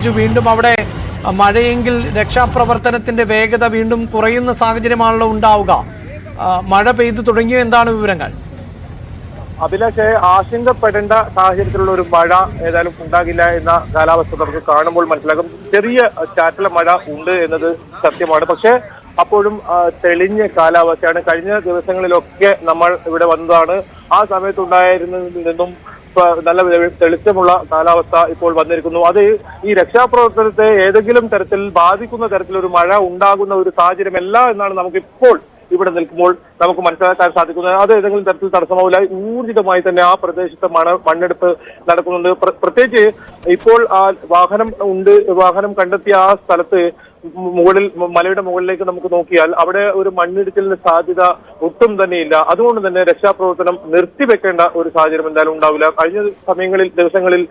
വീണ്ടും അവിടെ മഴയെങ്കിൽ രക്ഷാപ്രവർത്തനത്തിന്റെ വേഗത വീണ്ടും കുറയുന്ന സാഹചര്യമാണല്ലോ ഉണ്ടാവുക. മഴ പെയ്തു തുടങ്ങിയോ? എന്താണ് വിവരങ്ങൾ? അഭിലാഷെ, ആശങ്കപ്പെടേണ്ട സാഹചര്യത്തിലുള്ള ഒരു മഴ ഏതായാലും ഉണ്ടാകില്ല എന്ന കാലാവസ്ഥ നമുക്ക് കാണുമ്പോൾ മനസ്സിലാകും. ചെറിയ ചാറ്റല മഴ ഉണ്ട് എന്നത് സത്യമാണ്. പക്ഷെ അപ്പോഴും തെളിഞ്ഞ കാലാവസ്ഥയാണ്. കഴിഞ്ഞ ദിവസങ്ങളിലൊക്കെ നമ്മൾ ഇവിടെ വന്നതാണ്. ആ സമയത്തുണ്ടായിരുന്നതിൽ നിന്നും നല്ല തെളിച്ചമുള്ള കാലാവസ്ഥ ഇപ്പോൾ വന്നിരിക്കുന്നു. അത് ഈ രക്ഷാപ്രവർത്തനത്തെ ഏതെങ്കിലും തരത്തിൽ ബാധിക്കുന്ന തരത്തിലൊരു മഴ ഉണ്ടാകുന്ന ഒരു സാഹചര്യമല്ല എന്നാണ് നമുക്കിപ്പോൾ ഇവിടെ നിൽക്കുമ്പോൾ നമുക്ക് മനസ്സിലാക്കാൻ സാധിക്കുന്നത്. അത് ഏതെങ്കിലും തരത്തിൽ തടസ്സമാവില്ല. ഊർജിതമായി തന്നെ ആ പ്രദേശത്ത് മണ്ണെടുപ്പ് നടക്കുന്നുണ്ട്. പ്രത്യേകിച്ച് ഇപ്പോൾ ആ വാഹനം കണ്ടെത്തിയ ആ സ്ഥലത്ത് മലയുടെ മുകളിലേക്ക് നമുക്ക് നോക്കിയാൽ അവിടെ ഒരു മണ്ണിടിച്ചിലിന് സാധ്യത ഒട്ടും തന്നെയില്ല. അതുകൊണ്ട് തന്നെ രക്ഷാപ്രവർത്തനം നിർത്തിവെക്കേണ്ട ഒരു സാഹചര്യം എന്തായാലും ഉണ്ടാവില്ല. കഴിഞ്ഞ ദിവസങ്ങളിൽ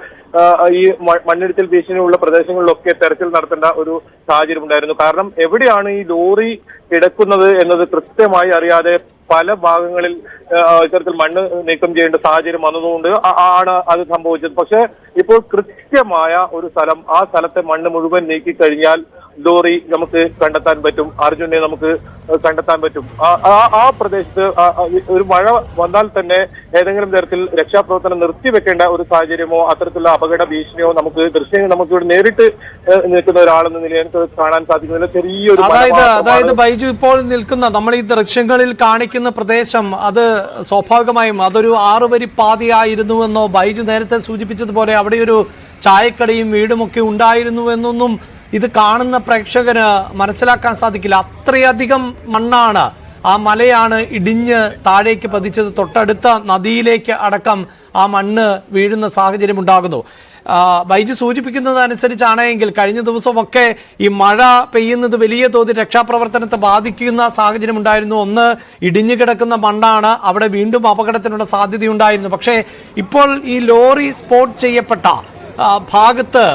ഈ മണ്ണിടിച്ചിൽ ഭീഷണിയുള്ള പ്രദേശങ്ങളിലൊക്കെ തെരച്ചിൽ നടത്തേണ്ട ഒരു സാഹചര്യം ഉണ്ടായിരുന്നു. കാരണം എവിടെയാണ് ഈ ലോറി കിടക്കുന്നത് എന്നത് കൃത്യമായി അറിയാതെ പല ഭാഗങ്ങളിൽ ഇത്തരത്തിൽ മണ്ണ് നീക്കം ചെയ്യേണ്ട സാഹചര്യം വന്നതുകൊണ്ട് ആണ് അത് സംഭവിച്ചത്. പക്ഷെ ഇപ്പോൾ കൃത്യമായ ഒരു സ്ഥലം, ആ സ്ഥലത്തെ മണ്ണ് മുഴുവൻ നീക്കി കഴിഞ്ഞാൽ ലോറി നമുക്ക് കണ്ടെത്താൻ പറ്റും, അർജുനെ നമുക്ക് കണ്ടെത്താൻ പറ്റും. ആ പ്രദേശത്ത് ഒരു മഴ വന്നാൽ തന്നെ ഏതെങ്കിലും തരത്തിൽ രക്ഷാപ്രവർത്തനം നിർത്തിവെക്കേണ്ട ഒരു സാഹചര്യമോ അത്തരത്തിലുള്ള അപകട ഭീഷണിയോ നമുക്ക് ഇവിടെ നേരിട്ട് നിൽക്കുന്ന ഒരാളെന്ന നിലയിൽ കാണാൻ സാധിക്കുന്നില്ല. ചെറിയൊരു അതായത് ബൈജു ഇപ്പോൾ നിൽക്കുന്ന നമ്മൾ ഈ ദൃശ്യങ്ങളിൽ കാണിക്കുന്ന പ്രദേശം അത് സ്വാഭാവികമായും അതൊരു 6 വരി പാതയായിരുന്നുവെന്നോ ബൈജു നേരത്തെ സൂചിപ്പിച്ചതുപോലെ അവിടെ ഒരു ചായക്കടയും വീടുമൊക്കെ ഉണ്ടായിരുന്നുവെന്നൊന്നും ഇത് കാണുന്ന പ്രേക്ഷകന് മനസ്സിലാക്കാൻ സാധിക്കില്ല. അത്രയധികം മണ്ണാണ്, ആ മലയാണ് ഇടിഞ്ഞ് താഴേക്ക് പതിച്ചത്. തൊട്ടടുത്ത നദിയിലേക്ക് അടക്കം ആ മണ്ണ് വീഴുന്ന സാഹചര്യം ഉണ്ടാകുന്നു. ബൈജു സൂചിപ്പിക്കുന്നതനുസരിച്ചാണെങ്കിൽ കഴിഞ്ഞ ദിവസമൊക്കെ ഈ മഴ പെയ്യുന്നത് വലിയ തോതിൽ രക്ഷാപ്രവർത്തനത്തെ ബാധിക്കുന്ന സാഹചര്യം ഉണ്ടായിരുന്നു. ഒന്ന്, ഇടിഞ്ഞു കിടക്കുന്ന മണ്ണാണ്, അവിടെ വീണ്ടും അപകടത്തിനുള്ള സാധ്യതയുണ്ടായിരുന്നു. പക്ഷേ ഇപ്പോൾ ഈ ലോറി സ്പോട്ട് ചെയ്യപ്പെട്ട ഭാഗത്ത്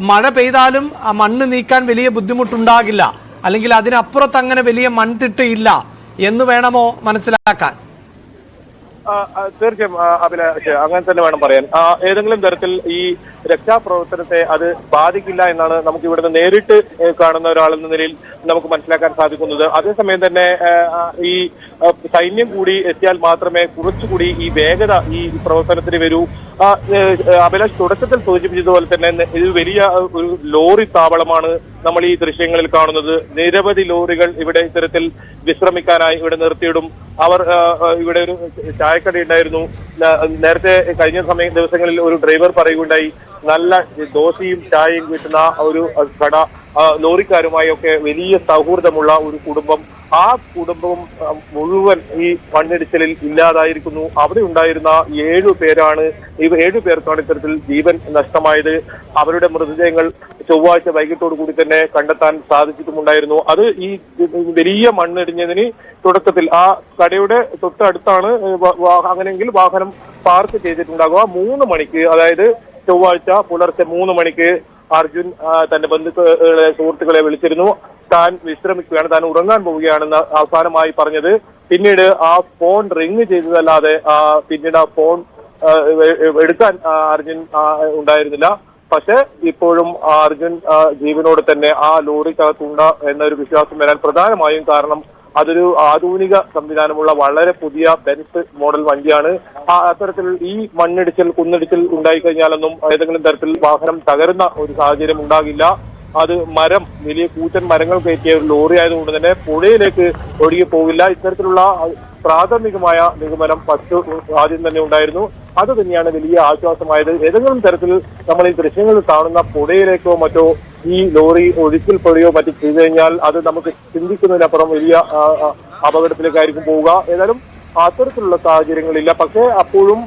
മഴ പെയ്താലും ആ മണ്ണ് നീക്കാൻ വലിയ ബുദ്ധിമുട്ടുണ്ടാകില്ല, അല്ലെങ്കിൽ അതിനപ്പുറത്ത് അങ്ങനെ വലിയ മൺതിട്ട് ഇല്ല എന്ന് വേണമോ മനസ്സിലാക്കാൻ? തീർച്ചയായും അഭിലാഷ്, അങ്ങനെ തന്നെ വേണം പറയാൻ. ഏതെങ്കിലും തരത്തിൽ ഈ രക്ഷാപ്രവർത്തനത്തെ അത് ബാധിക്കില്ല എന്നാണ് നമുക്ക് ഇവിടുന്ന് നേരിട്ട് കാണുന്ന ഒരാളെന്ന നിലയിൽ നമുക്ക് മനസ്സിലാക്കാൻ സാധിക്കുന്നത്. അതേസമയം തന്നെ ഈ സൈന്യം കൂടി എത്തിയാൽ മാത്രമേ കുറച്ചുകൂടി ഈ വേഗത ഈ പ്രവർത്തനത്തിന് വരൂ. അഭിലാഷ് തുടക്കത്തിൽ സൂചിപ്പിച്ചതുപോലെ തന്നെ ഇത് വലിയ ഒരു ലോറി താവളമാണ് നമ്മൾ ഈ ദൃശ്യങ്ങളിൽ കാണുന്നത്. നിരവധി ലോറികൾ ഇവിടെ ഇത്തരത്തിൽ വിശ്രമിക്കാനായി ഇവിടെ നിർത്തിയിടും. ഇവിടെ ഒരു ചായക്കട ഉണ്ടായിരുന്നു. നേരത്തെ കഴിഞ്ഞ ദിവസങ്ങളിൽ ഒരു ഡ്രൈവർ പറയുകയുണ്ടായി, നല്ല ദോശയും ചായയും കിട്ടുന്ന ഒരു കട, ലോറിക്കാരുമായി ഒക്കെ വലിയ സൗഹൃദമുള്ള ഒരു കുടുംബം. ആ കുടുംബവും മുഴുവൻ ഈ മണ്ണിടിച്ചിലിൽ ഇല്ലാതായിരിക്കുന്നു. അവിടെ ഉണ്ടായിരുന്ന 7 പേർക്കാണ് ഇത്തരത്തിൽ ജീവൻ നഷ്ടമായത്. അവരുടെ മൃതദേഹങ്ങൾ ചൊവ്വാഴ്ച വൈകിട്ടോടു കൂടി തന്നെ കണ്ടെത്താൻ സാധിച്ചിട്ടുമുണ്ടായിരുന്നു. അത് ഈ വലിയ മണ്ണിടിഞ്ഞതിന് തുടക്കത്തിൽ ആ കടയുടെ തൊട്ടടുത്താണ് അങ്ങനെയെങ്കിൽ വാഹനം പാർക്ക് ചെയ്തിട്ടുണ്ടാകുക. 3 മണിക്ക്, അതായത് ചൊവ്വാഴ്ച പുലർച്ചെ 3 മണിക്ക് അർജുൻ തന്റെ സുഹൃത്തുക്കളെ വിളിച്ചിരുന്നു. താൻ വിശ്രമിക്കുകയാണ്, താൻ ഉറങ്ങാൻ പോവുകയാണെന്ന് അവസാനമായി പറഞ്ഞത്. പിന്നീട് ആ ഫോൺ റിങ് ചെയ്തതല്ലാതെ പിന്നീട് ആ ഫോൺ എടുക്കാൻ അർജുൻ ഉണ്ടായിരുന്നില്ല. പക്ഷെ ഇപ്പോഴും അർജുൻ ജീവനോട് തന്നെ ആ ലോറിക്കകത്തുണ്ട് എന്നൊരു വിശ്വാസം വരാൻ പ്രധാനമായും കാരണം അതൊരു ആധുനിക സംവിധാനമുള്ള വളരെ പുതിയ ബെൻസ് മോഡൽ വണ്ടിയാണ്. അത്തരത്തിൽ ഈ കുന്നിടിച്ചിൽ ഉണ്ടായിക്കഴിഞ്ഞാലൊന്നും ഏതെങ്കിലും തരത്തിൽ വാഹനം തകരുന്ന ഒരു സാഹചര്യം ഉണ്ടാകില്ല. അത് വലിയ കൂറ്റൻ മരങ്ങൾ കയറ്റിയ ഒരു ലോറി ആയതുകൊണ്ട് തന്നെ പുഴയിലേക്ക് ഒഴുകി പോകില്ല. ഇത്തരത്തിലുള്ള പ്രാഥമികമായ നിഗമനം ആദ്യം തന്നെ ഉണ്ടായിരുന്നു. അത് തന്നെയാണ് വലിയ ആശ്വാസമായത്. ഏതെങ്കിലും തരത്തിൽ നമ്മൾ ഈ ദൃശ്യങ്ങളിൽ കാണുന്ന പുഴയിലേക്കോ മറ്റോ ഈ ലോറി ഒഴുക്കിൽപ്പെടുകയോ മറ്റു ചെയ്തു കഴിഞ്ഞാൽ അത് നമുക്ക് ചിന്തിക്കുന്നതിനപ്പുറം വലിയ അപകടത്തിലേക്കായിരിക്കും പോവുക. ഏതായാലും അത്തരത്തിലുള്ള സാഹചര്യങ്ങളില്ല. പക്ഷേ അപ്പോഴും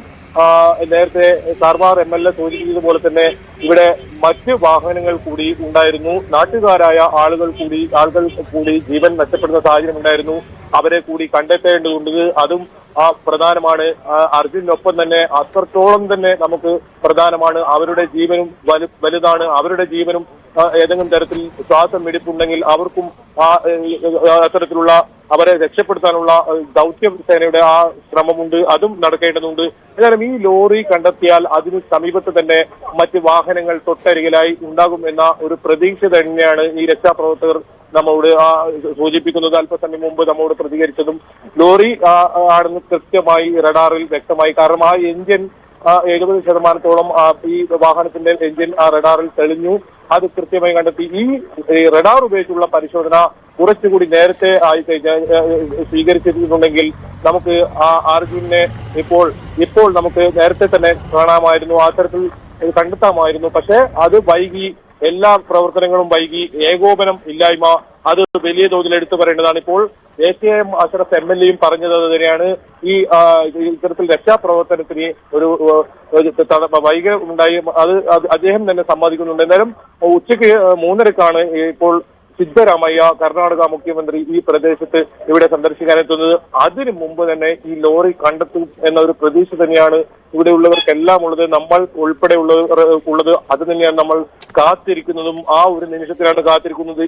നേരത്തെ സർവാർ MLA സൂചിപ്പിച്ചതുപോലെ തന്നെ ഇവിടെ മറ്റ് വാഹനങ്ങൾ കൂടി ഉണ്ടായിരുന്നു. നാട്ടുകാരായ ആളുകൾ കൂടി ജീവൻ നഷ്ടപ്പെടുന്ന സാഹചര്യം ഉണ്ടായിരുന്നു. അവരെ കൂടി കണ്ടെത്തേണ്ടതുണ്ട്. അതും പ്രധാനമാണ്. അർജുനൊപ്പം തന്നെ അത്രത്തോളം തന്നെ നമുക്ക് പ്രധാനമാണ്. അവരുടെ ജീവനും വലുതാണ്. അവരുടെ ജീവനും ഏതെങ്കിലും തരത്തിൽ ശ്വാസം മിടിപ്പുണ്ടെങ്കിൽ അവർക്കും അത്തരത്തിലുള്ള അവരെ രക്ഷപ്പെടുത്താനുള്ള ദൗത്യ സേനയുടെ ആ ശ്രമമുണ്ട്, അതും നടക്കേണ്ടതുണ്ട്. ഏതായാലും ഈ ലോറി കണ്ടെത്തിയാൽ അതിന് സമീപത്ത് തന്നെ മറ്റ് വാഹനങ്ങൾ തൊട്ടരികിലായി ഉണ്ടാകും എന്ന ഒരു പ്രതീക്ഷ തന്നെയാണ് ഈ രക്ഷാപ്രവർത്തകർ നമ്മോട് സൂചിപ്പിക്കുന്നത്. അല്പസമയം മുമ്പ് നമ്മോട് പ്രതികരിച്ചതും ലോറി ആണെന്ന് കൃത്യമായി റഡാറിൽ വ്യക്തമായി. കാരണം ആ എഞ്ചിൻ 70% ഈ വാഹനത്തിന്റെ എഞ്ചിൻ ആ റഡാറിൽ തെളിഞ്ഞു. അത് കൃത്യമായി കണ്ടെത്തി. ഈ റഡാർ ഉപയോഗിച്ചുള്ള പരിശോധന കുറച്ചുകൂടി നേരത്തെ ആയി കഴിഞ്ഞാൽ സ്വീകരിച്ചിട്ടുണ്ടെങ്കിൽ നമുക്ക് ആ അർജുനെ ഇപ്പോൾ നമുക്ക് നേരത്തെ തന്നെ കാണാമായിരുന്നു, ആ തരത്തിൽ കണ്ടെത്താമായിരുന്നു. പക്ഷെ അത് വൈകി, എല്ലാ പ്രവർത്തനങ്ങളും വൈകി, ഏകോപനം ഇല്ലായ്മ അത് വലിയ തോതിൽ എടുത്തു പറയേണ്ടതാണ്. ഇപ്പോൾ ACIM അഷ്റഫ് MLA പറഞ്ഞത് തന്നെയാണ്. ഈ ഇത്തരത്തിൽ രക്ഷാപ്രവർത്തനത്തിന് ഒരു വൈകി ഉണ്ടായി, അത് അദ്ദേഹം തന്നെ സമ്മതിക്കുന്നുണ്ട്. എന്തായാലും ഉച്ചയ്ക്ക് 3:30 ഇപ്പോൾ സിദ്ധരാമയ്യ കർണാടക മുഖ്യമന്ത്രി ഈ പ്രദേശത്ത് ഇവിടെ സന്ദർശിക്കാനെത്തുന്നത്. അതിനു മുമ്പ് തന്നെ ഈ ലോറി കണ്ടെത്തും എന്ന ഒരു പ്രതീക്ഷ തന്നെയാണ് ഇവിടെ ഉള്ളവർക്കെല്ലാം ഉള്ളത്, നമ്മൾ ഉൾപ്പെടെ ഉള്ളത്. അത് തന്നെയാണ് നമ്മൾ കാത്തിരിക്കുന്നതും. ആ ഒരു നിമിഷത്തിലാണ് കാത്തിരിക്കുന്നത്.